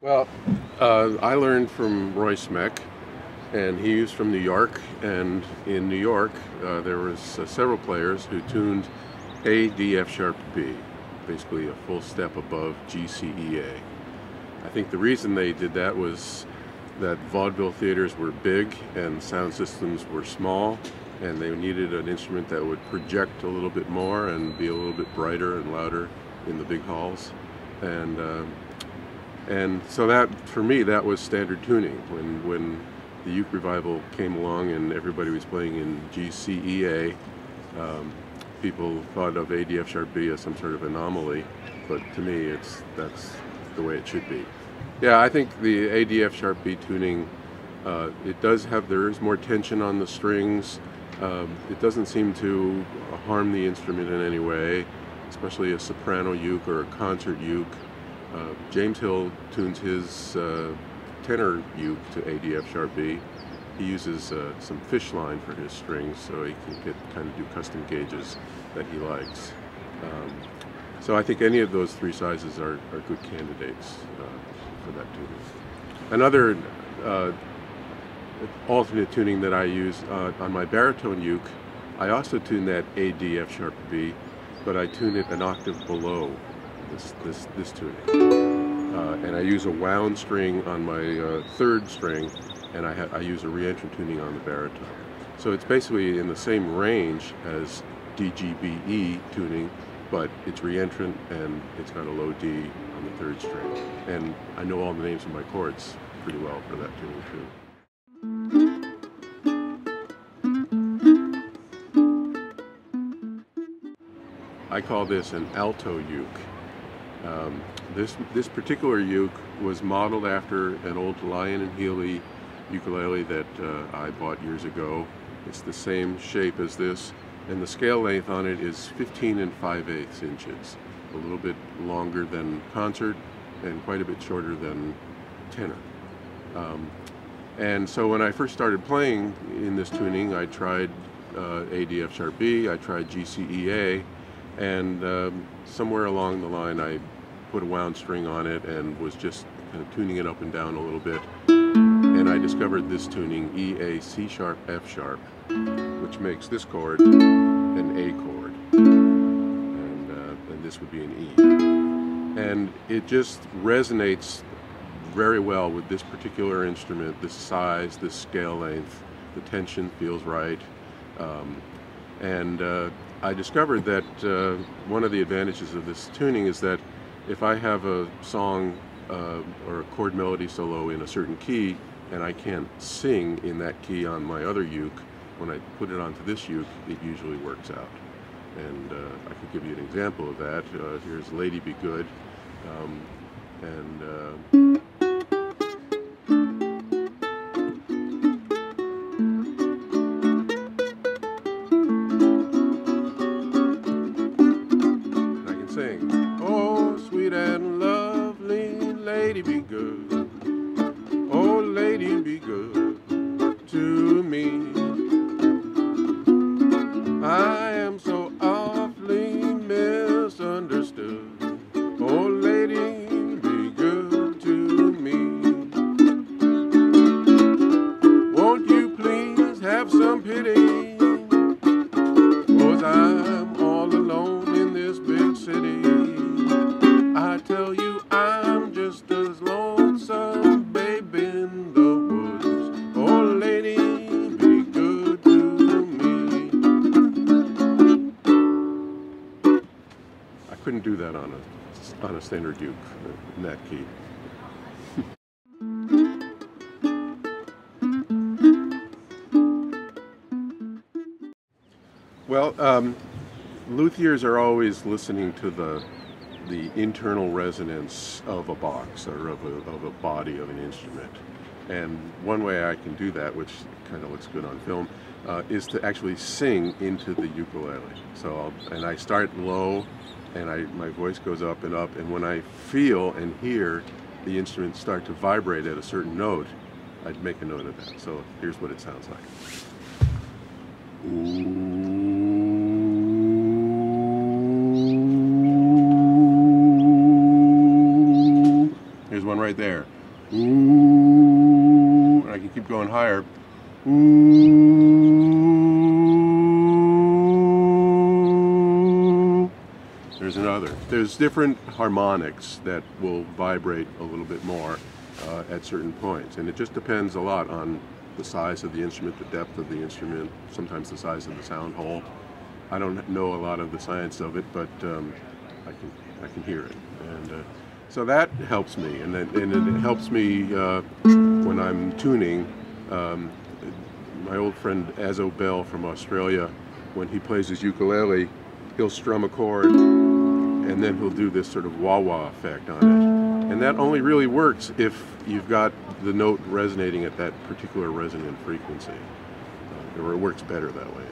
Well, I learned from Roy Smeck, and he's from New York. And in New York, there was several players who tuned ADF B, basically a full step above GCEA. I think the reason they did that was that vaudeville theaters were big and sound systems were small, and they needed an instrument that would project a little bit more and be a little bit brighter and louder in the big halls. And so that, for me, that was standard tuning. When the uke revival came along and everybody was playing in GCEA, people thought of ADF B as some sort of anomaly, but to me, that's the way it should be. Yeah, I think the ADF B tuning, there is more tension on the strings. It doesn't seem to harm the instrument in any way, especially a soprano uke or a concert uke. James Hill tunes his tenor uke to ADF B. He uses some fish line for his strings, so he can kind of do custom gauges that he likes. So I think any of those three sizes are good candidates for that tuning. Another alternate tuning that I use on my baritone uke, I also tune that ADF B, but I tune it an octave below this tuning. And I use a wound string on my third string, and I use a reentrant tuning on the baritone. So it's basically in the same range as DGBE tuning, but it's reentrant and it's got a low D on the third string. And I know all the names of my chords pretty well for that tuning too. I call this an Alto uke. This particular uke was modeled after an old Lion and Healy ukulele that I bought years ago. It's the same shape as this, and the scale length on it is 15 5/8 inches, a little bit longer than concert and quite a bit shorter than tenor. And so when I first started playing in this tuning, I tried ADF B, I tried GCEA, and somewhere along the line I put a wound string on it and was just kind of tuning it up and down a little bit. And I discovered this tuning, E, A, C sharp, F sharp, which makes this chord an A chord, and this would be an E. And it just resonates very well with this particular instrument, this size, this scale length. The tension feels right. I discovered that one of the advantages of this tuning is that if I have a song or a chord melody solo in a certain key and I can't sing in that key on my other uke, when I put it onto this uke, it usually works out. And I could give you an example of that. Here's Lady Be Good. Sing, oh sweet and lovely lady be good, oh lady be good to me. I am so awfully misunderstood, oh lady be good to me. Won't you please have some pity, 'cause I'm all alone in this big city. I tell you, I'm just as lonesome, babe, in the woods. Oh, lady, be good to me. I couldn't do that on a standard uke in that key. Well, luthiers are always listening to the internal resonance of a box or of a body of an instrument. And one way I can do that, which kind of looks good on film, is to actually sing into the ukulele. So I start low, and my voice goes up, and when I feel and hear the instrument start to vibrate at a certain note, I'd make a note of that. So here's what it sounds like. Ooh. Here's one right there. Ooh, and I can keep going higher. Ooh. There's another. There's different harmonics that will vibrate a little bit more at certain points, and it just depends a lot on the size of the instrument, the depth of the instrument, sometimes the size of the sound hole. I don't know a lot of the science of it, but I can hear it, and so that helps me, and it helps me when I'm tuning. My old friend Alto Bell from Australia, when he plays his ukulele, he'll strum a chord, and then he'll do this sort of wah-wah effect on it. And that only really works if you've got the note resonating at that particular resonant frequency, or it works better that way.